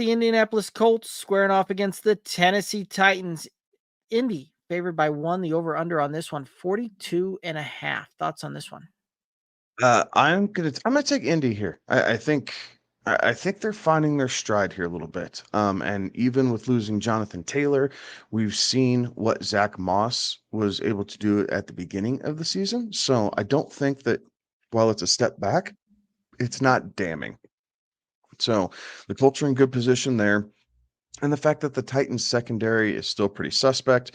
The Indianapolis Colts squaring off against the Tennessee Titans. Indy favored by 1. The over-under on this one, 42.5. Thoughts on this one? I'm gonna take Indy here. I think they're finding their stride here a little bit. And even with losing Jonathan Taylor, we've seen what Zach Moss was able to do at the beginning of the season. So I don't think that while it's a step back, it's not damning. So the Colts are in good position there. And the fact that the Titans secondary is still pretty suspect,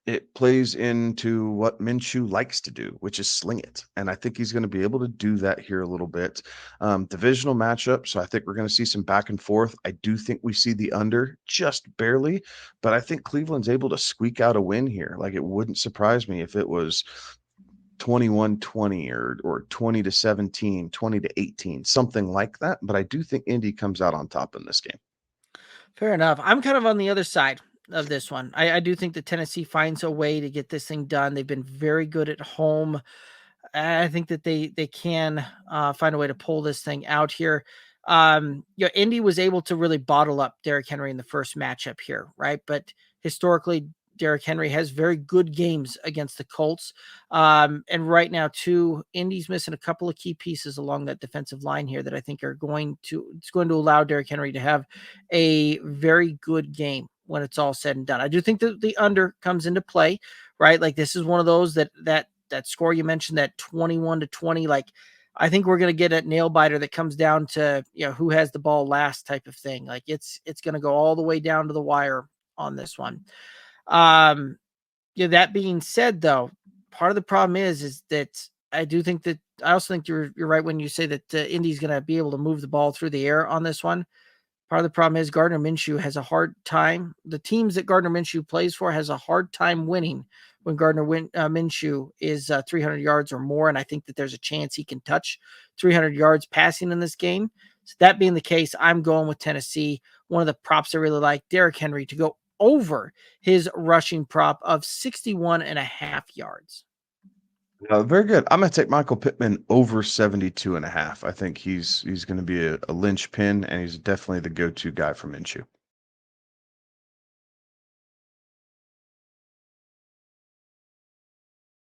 it plays into what Minshew likes to do, which is sling it. And I think he's going to be able to do that here a little bit. Divisional matchup. So I think we're going to see some back and forth. I do think we see the under just barely, but I think Cleveland's able to squeak out a win here. Like it wouldn't surprise me if it was 21-20 or 20-17, 20-18, something like that. But I do think Indy comes out on top in this game. Fair enough. I'm kind of on the other side of this one. I do think that Tennessee finds a way to get this thing done. They've been very good at home. I think that they can find a way to pull this thing out here. Indy was able to really bottle up Derrick Henry in the first matchup here, right? But historically, Derrick Henry has very good games against the Colts. And right now, too, Indy's missing a couple of key pieces along that defensive line here that I think it's going to allow Derrick Henry to have a very good game when it's all said and done. I do think that the under comes into play, right? Like this is one of those that score you mentioned, that 21-20, like I think we're going to get a nail biter that comes down to, who has the ball last type of thing. Like it's going to go all the way down to the wire on this one. That being said, though, part of the problem is that I do think that I also think you're right when you say that Indy's going to be able to move the ball through the air on this one. Part of the problem is Gardner Minshew has a hard time. The teams that Gardner Minshew plays for has a hard time winning when Minshew is 300 yards or more, and I think that there's a chance he can touch 300 yards passing in this game. So that being the case, I'm going with Tennessee. One of the props I really like, Derrick Henry, to go over his rushing prop of 61.5 yards. Very good. I'm going to take Michael Pittman over 72.5. I think he's going to be a linchpin, and he's definitely the go-to guy for Minshew.